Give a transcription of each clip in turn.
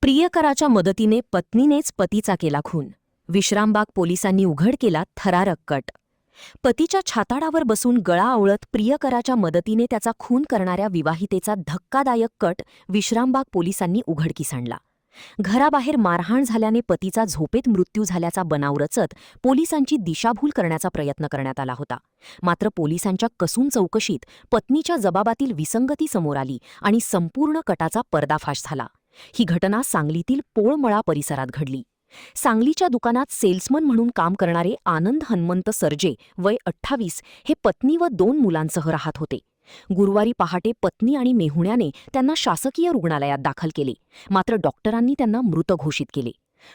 प्रियकराच्या मदतीने पत्नीनेच पतीचा केला खून. विश्रामबाग पोलिसांनी उघड केला थरारक कट. पतीच्या छाताडावर बसून गळा आवळत प्रियकराच्या मदतीने त्याचा खून करणाऱ्या विवाहितेचा धक्कादायक कट विश्रामबाग पोलिसांनी उघडकीस आणला. घराबाहेर मारहाण झाल्याने पतीचा झोपेत मृत्यू झाल्याचा बनाव रचत पोलिसांची दिशाभूल करण्याचा प्रयत्न करण्यात आला होता. मात्र पोलिसांच्या कसून चौकशीत पत्नीच्या जबाबातील विसंगती समोर आली आणि संपूर्ण कटाचा पर्दाफाश झाला. ही घटना सांगलीतील पोळमळा परिसरात घडली. सांगलीच्या दुकानात सेल्समन म्हणून काम करणारे आनंद हनुमंत सर्जे वय 28 हे पत्नी व 2 मुलांसह राहत होते. गुरुवारी पहाटे पत्नी आणि मेहुण्याने त्यांना शासकीय रुग्णालयात दाखल केले. मात्र डॉक्टरांनी त्यांना मृत घोषित केले.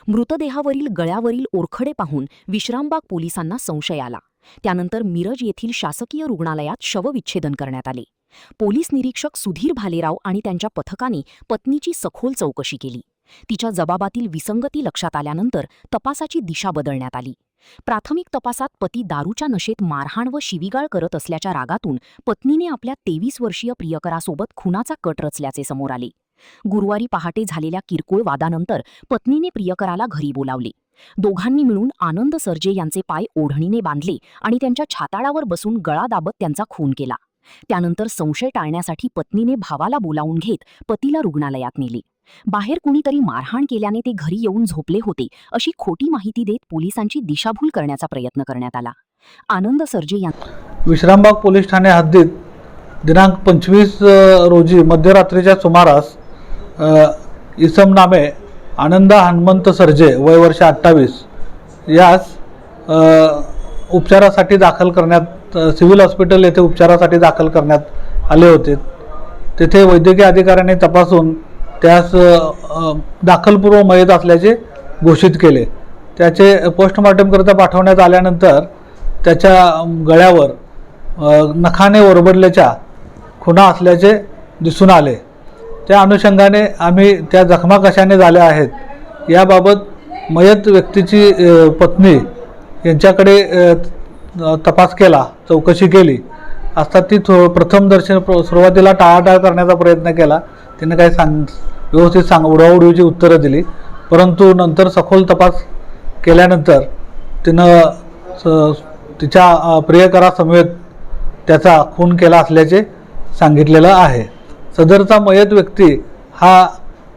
मृतदेहावरील गळ्यावरील ओरखडे पाहून विश्रामबाग पोलिसांना संशय आला. त्यानंतर मिरज येथील शासकीय रुग्णालयात शवविच्छेदन करण्यात आले. पोलीस निरीक्षक सुधीर भालेराव आणि त्यांच्या पथकाने पत्नीची सखोल चौकशी केली. तिच्या जबाबातील विसंगती लक्षात आल्यानंतर तपासाची दिशा बदलण्यात आली. प्राथमिक तपासात पती दारूच्या नशेत मारहाण व शिवीगाळ करत असल्याच्या रागातून पत्नीने आपल्या 23 वर्षीय प्रियकरासोबत खुनाचा कट रचल्याचे समोर आले. गुरुवारी पहाटे झालेल्या किरकोळ वादानंतर पत्नीने प्रियकराला घरी बोलावले. दोघांनी मिळून आनंद सर्जे यांचे पाय ओढणीने बांधले आणि त्यांच्या छाताडावर बसून गळा दाबत त्यांचा खून केला. त्यानंतर संशय टाळण्यासाठी पत्नीने भावाला बोलावून घेत पतीला रुग्णालयात नेले. बाहेर कुणीतरी मारहाण केल्याने ते घरी येऊन झोपले होते अशी खोटी माहिती देत पोलिसांची दिशाभूल करण्याचा प्रयत्न करण्यात आला. आनंद सर्जे यांना विश्रामबाग पोलीस ठाणे हद्दीत दिनांक 25 रोजी मध्यरात्रीच्या सुमारास इसम नामे आनंद हनुमंत सर्जे वय वर्ष 28 यास उपचारासाठी दाखल करण्यात सिव्हिल हॉस्पिटल येथे उपचारासाठी दाखल करण्यात आले होते. तेथे वैद्यकीय अधिकाऱ्यांनी तपासून त्यास दाखलपूर्व मयत असल्याचे घोषित केले. त्याचे पोस्टमॉर्टमकरिता पाठवण्यात आल्यानंतर त्याच्या गळ्यावर नखाने ओरबडल्याच्या खुणा असल्याचे दिसून आले. त्या अनुषंगाने आम्ही त्या जखमा कशाने झाल्या आहेत याबाबत मयत व्यक्तीची पत्नी यांच्याकडे तपास केला, चौकशी केली असता ती प्रथमदर्शनी सुरुवातीला टाळाटाळ करण्याचा प्रयत्न केला. तिने काही व्यवस्थित उडवाउडवीची उत्तरं दिली. परंतु नंतर सखोल तपास केल्यानंतर तिनं तिच्या प्रियकरासमवेत त्याचा खून केला असल्याचे सांगितलेलं आहे. सदरचा मयत व्यक्ती हा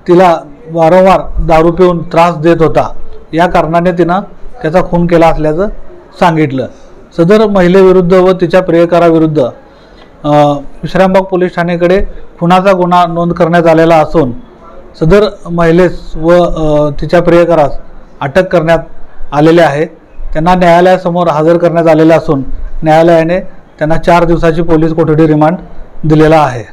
तिला वारंवार दारू पिऊन त्रास देत होता. या कारणाने तिनं त्याचा खून केला असल्याचं सांगितलं. सदर महिलेविरुद्ध व तिच्या प्रियकराविरुद्ध विश्रामबाग पोलीस ठाणेकडे खुनाचा गुन्हा नोंद करण्यात आलेला असून सदर महिलेस व तिच्या प्रियकरास अटक करण्यात आलेले आहे. त्यांना न्यायालयासमोर हजर करण्यात आलेले असून न्यायालयाने त्यांना 4 दिवसाची पोलीस कोठडी रिमांड दिलेला आहे.